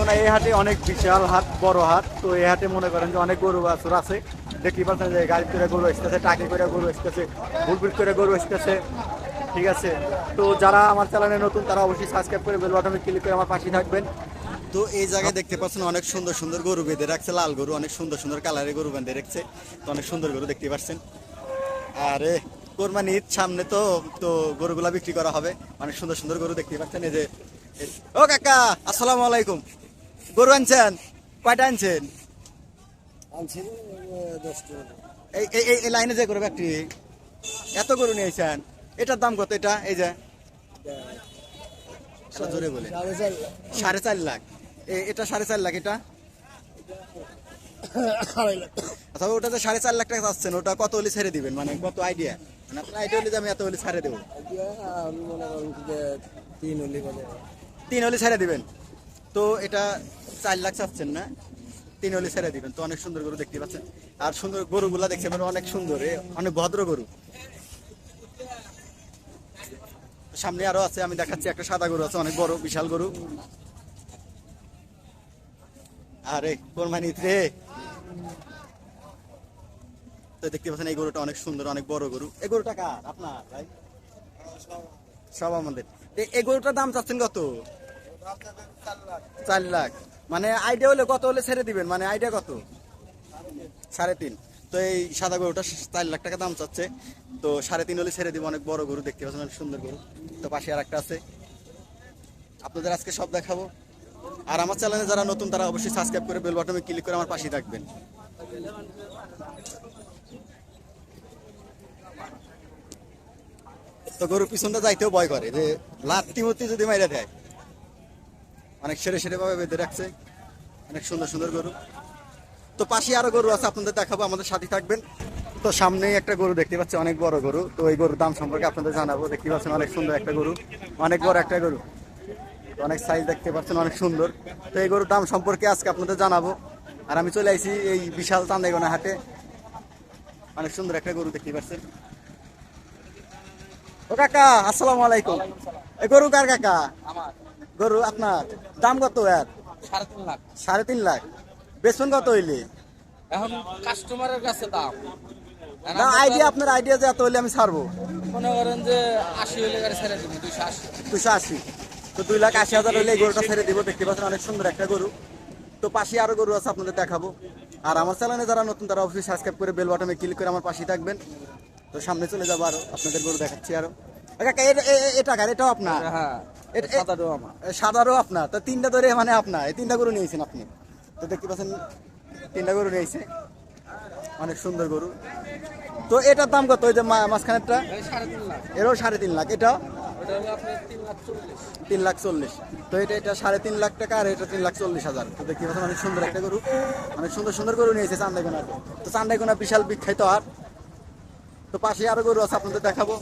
চান্দাইগোনা এই হাটে অনেক বিশাল হাট, বড় হাট। তো এই হাটে মনে করেন যে অনেক গরু বাছুর আছে। দেখতে পাচ্ছেন যে গাড়ি করে গরু আসতেছে, টাকি করে গরু আসতেছে, বুলবুল করে গরু আসতেছে। ঠিক আছে, তো যারা আমার চ্যানেলে নতুন তারা অবশ্যই সাবস্ক্রাইব করে বেল বাটনে ক্লিক করে আমার পাশে থাকবেন। তো এই জায়গায় দেখতে পাচ্ছেন অনেক সুন্দর সুন্দর গরু বেঁধে রাখছে, লাল গরু, অনেক সুন্দর সুন্দর কালারের গরু বেঁধে রাখছে। তো অনেক সুন্দর গরু দেখতে পাচ্ছেন। আরে কোরবানি ঈদ সামনে, তো তো গরুগুলা বিক্রি করা হবে। অনেক সুন্দর সুন্দর গরু দেখতে পাচ্ছেন। এই যে ও কাকা, আসসালামু আলাইকুম। গরু আনছেন? কয়টা আনছেন? এই এই এই লাইনে যে গরু ব্যক্তি এত গরু নিয়েছেন, এটার দাম কত? এটা এই যে এটা জোরে বলে 4.5 লাখ। এটা 4.5 লাখ, এটা আচ্ছা। ওটা যে 4.5 লাখ টাকা চাচ্ছেন, ওটা কত হলে ছেড়ে দিবেন? মানে কত আইডিয়া, মানে আপনার আইডিয়া হলে যে আমি এত হলে ছাড়ে দেবো? 3 হলে ছেড়ে দিবেন। তো এটা 4 লাখ চাচ্ছেন না, 3 হলে ছেড়ে দিবেন। তো অনেক সুন্দর গরু দেখতে পাচ্ছেন। আর সুন্দর গরুগুলা দেখছেন, মানে অনেক সুন্দর, অনেক ভদ্র গরু। সামনে আরো আছে, আমি দেখাচ্ছি। একটা সাদা গরু আছে, অনেক বড় বিশাল গরু। আরে কোরবানি ঈদ রে। তো দেখতে পাচ্ছেন এই গরুটা অনেক সুন্দর, অনেক বড় গরু। এই গরুটা কার? আপনার ভাই? সব আমাদের। এই গরুটার দাম চাচ্ছেন কত? 4 লাখ। মানে আইডিয়া হলে কত হলে ছেড়ে দিবেন? মানে আইডিয়া কত? 3.5। তো এই সাদা গরুটা 4 লাখ টাকা দাম চাচ্ছে। তো 3.5 হলে ছেড়ে দিব। অনেক বড় গরু দেখতে পাচ্ছেন, অনেক সুন্দর গরু। তো পাশে আর একটা আছে, আপনাদের আজকে সব দেখাবো। আর আমার চ্যানেলে যারা নতুন তারা অবশ্যই সাবস্ক্রাইব করে বেল বাটনে ক্লিক করে আমার পাশে থাকবেন। তো গরু পিছনটা যাইতেও ভয় করে, যে লাত্তি মূর্তি যদি মাইরা দেয়। অনেক সেরে সেরে ভাবে বেঁধে রাখছে, অনেক সুন্দর সুন্দর গরু। তো পাশে আরো গরু আছে, আপনাদের দেখাবো, আমাদের সাথে থাকবেন। তো সামনেই একটা গরু দেখতে পাচ্ছি, অনেক বড় গরু। তো এই গরুর দাম সম্পর্কে আপনাদের জানাবো। দেখতে পাচ্ছেন অনেক সুন্দর একটা গরু, অনেক বড় একটা গরু, অনেক সাইজ দেখতে পাচ্ছেন, অনেক সুন্দর। তো এই গরুর দাম সম্পর্কে আজকে আপনাদের জানাবো। আর আমি চলে আইছি এই বিশাল চান্দাইগোনা হাটে। অনেক সুন্দর একটা গরু দেখতে পাচ্ছেন। ও কাকা, আসসালামু আলাইকুম। এই গরু কার কাকা? গরু আপনার। দাম কত এর? 3.5 লাখ। 3.5 লাখ। বেচবেন কত হইলে? এখন কাস্টমারের কাছে দাম না আইডিয়া, আপনার আইডিয়া যে এত হইলে আমি ছাড়বো। মনে করেন যে 80 হলে গাড়ি ছেড়ে দিব, 280। 280। তো 2,80,000 হইলে এই গরুটা ছেড়ে দিব। দেখতে পাচ্ছেন অনেক সুন্দর একটা গরু। তো পাশে আরো গরু আছে, আপনাদের দেখাবো। আর আমার চ্যানেলে যারা নতুন তারা অবশ্যই সাবস্ক্রাইব করে বেল বাটনে ক্লিক করে আমার পাশে থাকবেন। তো সামনে চলে যাবো, আরো আপনাদের গরু দেখাচ্ছি আরো। কাকা এটা কার? এটাও আপনার? হ্যাঁ, সাদাটাও আমার। সাদারও আপনার? তো 3টা ধরে মানে আপনার এই 3টা গরু নিয়েছেন আপনি। তো দেখতে পাচ্ছেন 3টা গরু নিয়েছে, অনেক সুন্দর গরু। তো এটার দাম কত? ওই যে মাঝখানেরটা, 3.5 লাখ। এরও 3.5 লাখ। এটা ওটা হলো আপনার 3,40,000। 3,40,000। তো এটা 3.5 লাখ টাকা, আর এটা 3,40,000। তো দেখতে পাচ্ছেন অনেক সুন্দর একটা গরু, অনেক সুন্দর সুন্দর গরু নিয়েছে চান্দাইগোনাতে। তো চান্দাইগোনা বিশাল বিখ্যাত। আর তো পাশে আরো গরু আছে, আপনাদের দেখাবো।